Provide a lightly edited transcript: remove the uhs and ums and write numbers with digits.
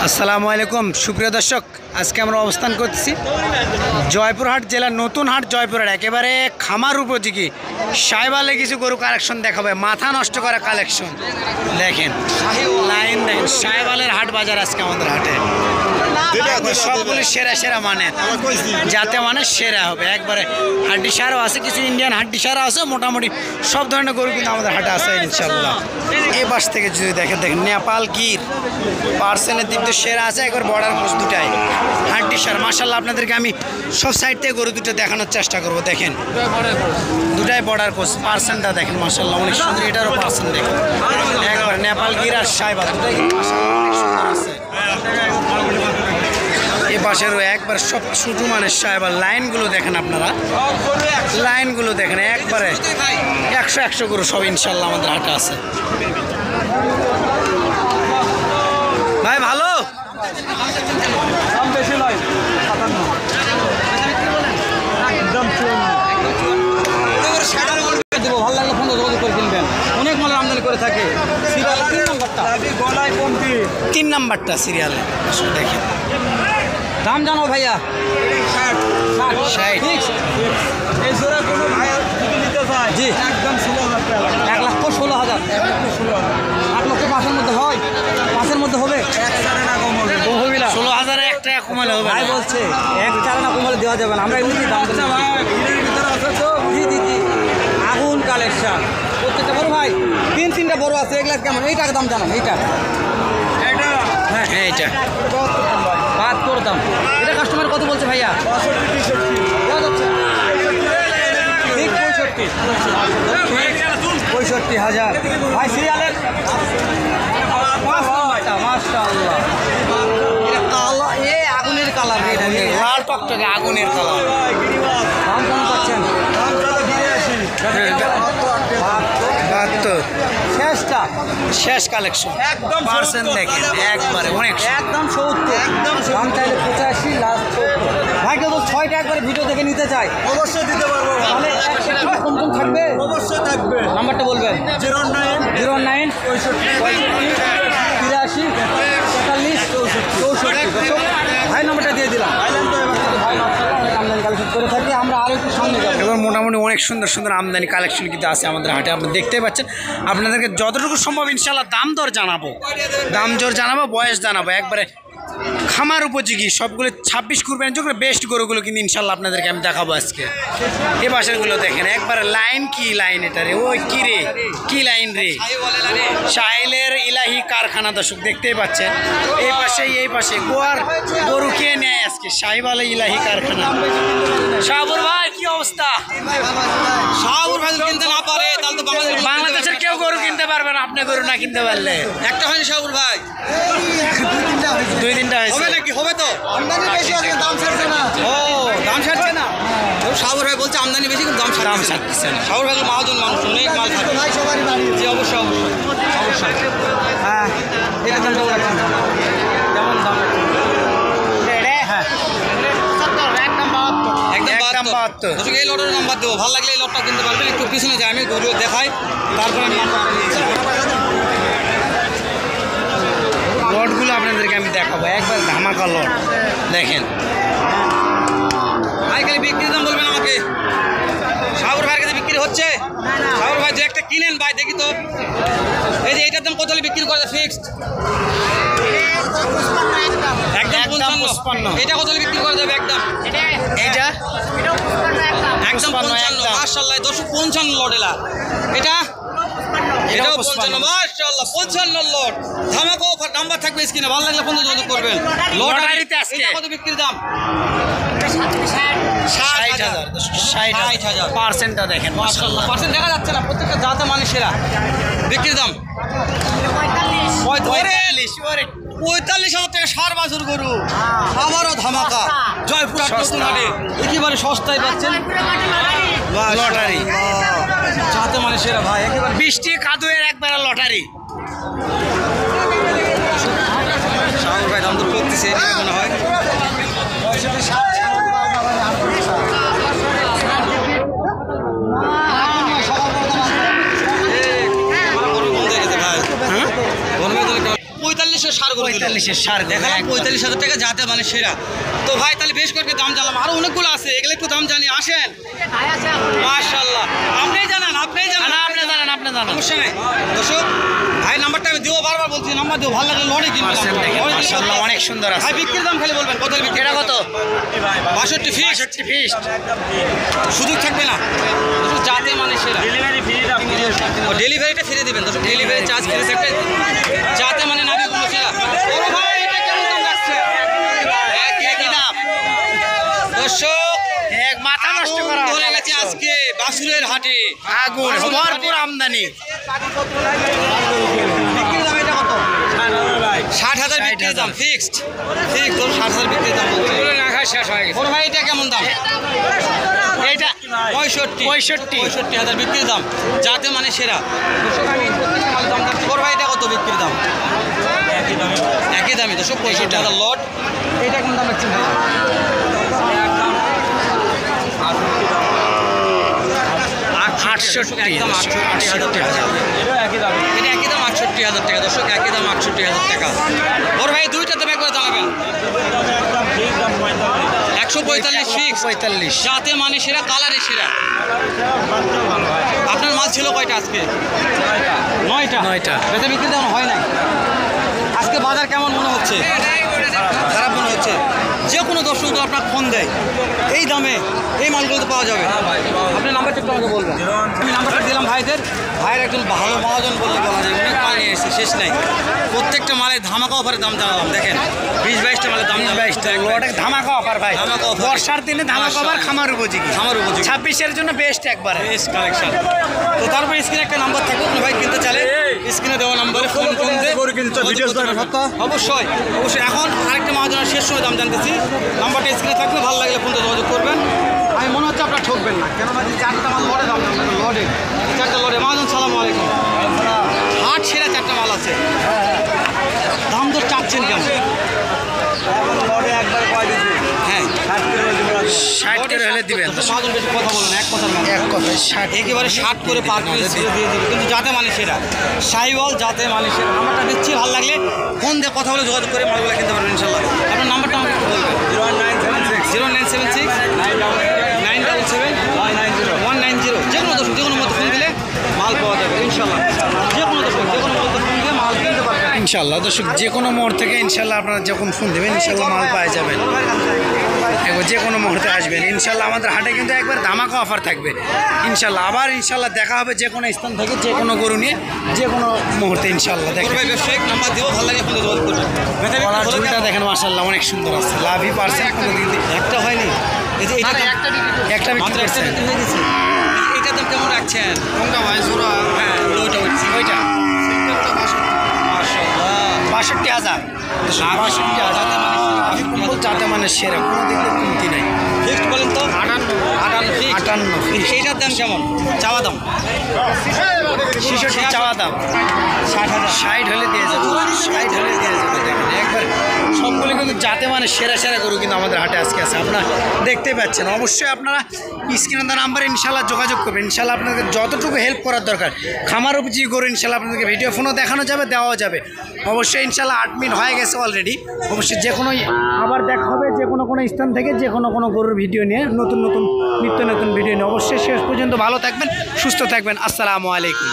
আসসালামু আলাইকুম সুপ্রিয় দর্শক, আজকে আমরা অবস্থান করছি জয়পুরহাট জেলার নতুন হাট জয়পুরহাট। একেবারে খামার উপযোগী সাইবালে কিছু গরু কালেকশন দেখাবে, মাথা নষ্ট করা কালেকশন। দেখেন লাইন, দেখেন সাইবালের হাট বাজার আজকে আমাদের হাটে। সবগুলি সেরা সেরা মানে যাতে মানে সেরা হবে। একবারে হাড্ডি সারও আছে, কিছু ইন্ডিয়ান হাড্ডি সারও আছে, মোটামুটি সব ধরনের গরু কিন্তু আমাদের হাটে আছে ইনশাল্লাহ। এই পাশ থেকে যদি দেখেন নেপাল গির পার্সেলের দিক দিয়ে সেরা আছে, একবার বর্ডার কোচ দুটাই হাড্ডি সার। মাশাল্লাহ আপনাদেরকে আমি সব সাইড থেকে গরু দুটো দেখানোর চেষ্টা করবো। দেখেন দুটাই বর্ডার কোচ, পার্সেন্টটা দেখেন মাশাল্লাহ অনেক সুন্দর। এটারও পার্সেন্ট দেখেন, একবার নেপাল গির আর সাইবাল দুটাই অনেক সুন্দর আছে। এই পাশেরও একবার সব ছোটো মানে সাইবাল। লাইনগুলো দেখেন আপনারা, লাইনগুলো দেখেন একবারে 100 গরু সব ইনশাল্লাহ আমাদের হাটে আছে। ভাই ভালো ভালো লাগলে ফোন যোগাযোগ করে কিনবেন, অনেক মালের আমদানি করে থাকে। সিরিয়াল 3 নাম্বারটা সিরিয়ালে দেখেন। দাম জানো ভাইয়া? 60। জি একদম 1,16,000। 8,05,000 মধ্যে হয়, 5-এর মধ্যে হবে। 16,000 1 টাকা কমালে হবে ভাই বলছে 1-4 না কমালে দেওয়া যাবে না। আমরা এমনি দাম জি জি জি আগুন কালেকশন প্রত্যেকটা বড় ভাই 3-3টা বড় আছে। এগুলা কেমন? এই টাকা দাম জানো? এইটা হ্যাঁ এইটা 72 দাম। এটা কাস্টমার কত বলছে ভাইয়া? 65,000 ভাই। সিরিয়ালের মাশাআল্লাহ, এটা কালো, এ আগুনের কালার, লাল টকটকে আগুনের কালার। দাম কেমন পাচ্ছেন? 72 শেষটা শেষ কালেকশন একদম পার্সেন্ট দেখেন একবারে অনেক একদম 70। একদম দাম চাইলে 85, লাস্ট 70। ভাই কেউ 6টা একবারে ভিডিও দেখে নিতে চাই, অবশ্যই দিতে পারবো। তাহলে কম কম থাকবে। অবশ্যই থাকবে। নাম্বারটা বলবেন? 09 09 83 43 64। ভাই নাম্বারটা দিয়ে দিলাম। ভাই আমদানি কালেকশন করে থাকি আমরা, আরও একটু সামনে যাবো। এবার মোটামুটি অনেক সুন্দর সুন্দর আমদানি কালেকশন কিন্তু আছে আমাদের হাটে। আপনি দেখতেই পাচ্ছেন। আপনাদেরকে যতটুকু সম্ভব ইনশাল্লাহ দাম দর জানাবো, দাম দর জানাবো, বয়স জানাবো। একবারে খামার উপযোগী সবগুলো 26 কুরবানির জন্য বেস্ট গরুগুলো কিন্তু ইনশাল্লাহ আপনাদেরকে আমি দেখাবো আজকে। এই বাসারগুলো দেখেন একবারে লাইন, কি লাইন এটা রে, ওই কি রে, কি লাইন রে, সাহিলের ইলাহি কারখানা। দর্শক দেখতেই পাচ্ছেন এই পাশে গোয়ার গরু কে নেয় আজকে? সাহিবাল ইলাহি কারখানা। শাহপুর ভাই কি অবস্থা? শাহপুর ভাই কিনতে না পারে তাহলে তো বাংলাদেশের কেউ গরু কিনতে পারবে না, আপনি গরু না কিনতে পারলে। একটা হয়নি শাহপুর ভাই, 2-3টা হয়েছে। হবে নাকি? হবে তো, আমদানি বেশি আছে, দাম ছাড়ছে না। ও দাম ছাড়ছে না। শাহপুর ভাই বলছে আমদানি বেশি কিন্তু দাম ছাড়তেছে না। শাহপুর ভাই মহাজন মানুষ, অনেক মাল থাকে ভাই সবারই বাড়ি। জি অবশ্যই অবশ্যই। হ্যাঁ এটা দাম কেমন রাখছেন? কেমন দাম? হ্যাঁ একদম 72। দর্শক এই লটের নাম্বার দেবো, ভালো লাগলে এই লটটা কিনতে পারবেন। একটু পিছনে যাই, আমি গরু দেখাই, তারপরে আমি নাম্বারটা দিচ্ছি। লটগুলো আপনাদেরকে আমি দেখাবো, একবার ধামাকা লট দেখেন। ভাই খালি বিক্রির দাম বলবেন আমাকে। শাহপুর ভাইয়ের কাছে বিক্রি হচ্ছে? শাহপুর ভাই যে একটা কিনেন ভাই, দেখি তো। এই যে এইটার দাম কত হলে বিক্রি করে? ফিক্সড একদম 55। এটা কত হলে বিক্রি করা যাবে? একদম এইটা একদম 55। মাশাআল্লাহ 55 লট এলা। এটা এটাও 55। মাশাআল্লাহ 55 লট। ধামাকা অফার। নাম্বার থাকবে স্ক্রিনে, ভালো লাগলে ফোন যোগাযোগ করবেন। লটারিতে আজকে এটা কত বিক্রির দাম? 60,000 পার্সেন্টটা দেখেন মাশাআল্লাহ। পার্সেন্ট দেখা যাচ্ছে না, প্রত্যেকটা জাতে মানে সেরা। বিক্রির দাম 45,000 টাকা সার বাছুর গরু। আবারও ধামাকা জয়পুরহাট নতুন হাটে একেবারে সস্তায় পাচ্ছেন। লটারি জাতে মানে সেরা ভাই, একেবারে বৃষ্টি কাদুয়ের একবার লটারি। শাহপুর ভাই দাম দর করতেছে মনে হয়। সার গরু 45,000 সার গরু, দেখালাম একদম। 45,000 টাকা যাতে মানে সেরা। তো ভাই তাহলে বেশ কয়েকটা দাম জানলাম, আরো অনেকগুলো আছে, এগুলো একটু দাম জানি। আসেন, মাশাআল্লাহ, আপনিই জানান। না, আপনি জানান। সমস্যা নেই। দর্শক ভাই নাম্বারটা আমি দিও, বারবার বলছি নাম্বার দিও, ভালো লাগলে লড়ে কিনবেন। পার্সেন্ট দেখেন, মাশাআল্লাহ, অনেক সুন্দর আছে। ভাই বিক্রির দাম খালি বলবেন, কত বিক্রি? এটা কত? 62 ফিক্স, 62 ফিক্স। সুযোগ থাকবে না। দর্শক যাতে মানে সেরা, ডেলিভারি ফ্রিটা ও ডেলিভারিটা ফিরে দিবেন। দর্শক ডেলিভারি চার্জ ফিরে থাকবে, যাতে মানে নাবি কোনো সেরা। ও ভাই এটা কেমন দাম রাখছে? একই দাম। দর্শক এক মাথা নষ্ট করা আগুন ধরে গেছে আজকে বাসুরের হাটে, আগুন, ভরপুর আমদানি। বিক্রির দাম এটা কত? ভাই 60,000 বিক্রির দাম, ফিক্সড। ঠিক তোর 60,000 বিক্রির দাম বলছে। শেষ হয়ে গেছে। বড় ভাই এটা কেমন দাম? এইটা 65,000 বিক্রির দাম, যাতে মানে সেরা। বড় ভাই এটা কত বিক্রির দাম? একই দামে একই দামে। 65,000 লট। এটা কোন দাম রাখছেন ভাই? একদম 68, একদম 68,000 টাকা। এটা একই দামে এটা একই দাম 68,000 টাকা। দর্শক একই দাম 68,000 টাকা। বড় ভাই দুইটা দাম একবার জানাবেন। একদম ঠিক দাম 145 ফিক্স, 45। যাতে মানে সেরা, কালারে সেরা। বাচ্চা ভালো হয় আপনার মাল ছিল কয়টা আজকে? 9টা। 9টা। বেচা বিক্রি দাম হয় নাই। আজকে বাজার কেমন মনে হচ্ছে? খারাপ মনে হচ্ছে। যে কোনো দর্শক তো আপনার ফোন দেয়, এই দামে এই মালগুলো তো পাওয়া যাবে। আপনার নাম্বারটা একটু আমাকে বলবেন। আমি নাম্বারটা দিলাম ভাইদের। ভাইয়ের একজন ভালো মহাজন বললে বলা যায়, অনেক মাল নিয়ে এসেছে, শেষ নাই। প্রত্যেকটা মালের ধামাকা অফারের দাম জানালাম। দেখেন 20-22টা মালের দাম জানালাম। 22টা লটে ধামাকা অফার ভাই। ধামাকা offer। বর্ষার দিনে ধামাকা অফার, খামার উপযোগী। খামার উপযোগী। 26-এর জন্য বেস্ট একবারে। বেশ কালেকশন। তো তারপর স্ক্রিনে একটা নাম্বার থাকবে, কোনো ভাই কিনতে চাইলে স্ক্রিনে দেওয়া নাম্বারে ফোন দিয়ে করে কিনতে চাই, ভিডিও যোগাযোগ করতে পারেন। অবশ্যই অবশ্যই। এখন আরেকটা মহাজনের শেষ সময় দাম জানতেছি, নাম্বারটা স্ক্রিনে থাকবে, ভালো লাগলে ফোন দিয়ে যোগাযোগ করবেন। আমি মনে হচ্ছে আপনার ঠকবেন না, কেননা যে 4টা মাল লড়ে দাম জানবেন, লড়ে 4টা লড়ে। মহাজন সালাম আলাইকুম। হাট সেরা 4টা মাল আছে, দাম দর চাচ্ছেন কেমন? লড়ে একবার কয় দিছি হ্যাঁ 60 করে দিব 60 করে হলে দিবেন। মহাজন বেশি কথা বলেন, এক কথার মানে এক কথায় 60 একেবারে 60 করে পার পিস দিয়ে দিবে, কিন্তু যাতে মানে সেরা সাইওয়াল, যাতে মানে সেরা। নাম্বারটা দিচ্ছি, ভালো লাগলে ফোন দিয়ে কথা বলে যোগাযোগ করে মালগুলো কিনতে পারবেন ইনশাল্লাহ। আপনার নাম্বারটা আমাকে একটু বলবেন। 0976 977 190। যে কোনো দর্শক যে কোনো মতো ফোন দিলে মাল পাওয়া যাবে ইনশাল্লাহ। যে কোনো দর্শক যে কোনো মতো ফোন দিয়ে মাল কিনতে পারবেন ইনশাল্লাহ। দর্শক যে কোনো মোড় থেকে ইনশাল্লাহ আপনারা যখন ফোন দেবেন ইনশাল্লাহ মাল পাওয়া যাবেন। এবার যে কোনো মুহূর্তে আসবেন ইনশাল্লাহ। আমাদের হাটে কিন্তু একবার ধামাকা অফার থাকবে ইনশাল্লাহ। আবার ইনশাল্লাহ দেখা হবে যে কোনো স্থান থেকে, যে কোনো গরু নিয়ে, যে কোনো মুহূর্তে ইনশাল্লাহ। দেখেন ভাই ব্যবসায়িক নাম্বার দিব, ভালো লাগে ফোন দিয়ে যোগাযোগ করবেন। গলার ঝুলটা দেখেন মাশাআল্লাহ অনেক সুন্দর আছে। লাভই পারছেন, কোনো দিন একটা হয়নি, এই যে এটা একটা বিক্রি মাত্র একটা করছেন। বিক্রি হয়ে গেছে। এটার দাম কেমন রাখছেন? কোনটা ভাই? জোড়া হ্যাঁ ওইটা ওইটা মাশাআল্লাহ 62,000। 62,000 যাতে মানে সেরা, কোনো দিন তো কমতি নাই। ফিক্সড বলেন তো 58 58 এইটার দাম কেমন? চাওয়া দাম 66 চাওয়া দাম। 60 হলে দিয়ে যাবো, 60 হলে দিয়ে যাবো। দেখেন একবার সবগুলো কিন্তু যাতে মানে সেরা সেরা গরু কিন্তু আমাদের হাটে আজকে আছে, আপনারা দেখতে পাচ্ছেন। অবশ্যই আপনারা স্ক্রিনে নাম্বারে ইনশাল্লাহ যোগাযোগ করবেন। ইনশাল্লাহ আপনাদের যতটুকু হেল্প করার দরকার, খামার উপযোগী গরু ইনশাল্লাহ আপনাদেরকে ভিডিও ফোনও দেখানো যাবে, দেওয়াও যাবে। অবশ্যই ইনশাল্লাহ 8 মিনিট হয়ে গেছে অলরেডি। অবশ্যই যে কোনো আবার দেখা হবে যে কোনো স্থান থেকে, যে কোনো গরুর ভিডিও নিয়ে, নতুন নিত্য নতুন ভিডিও নিয়ে। অবশ্যই শেষ পর্যন্ত ভালো থাকবেন, সুস্থ থাকবেন। আসসালামু আলাইকুম।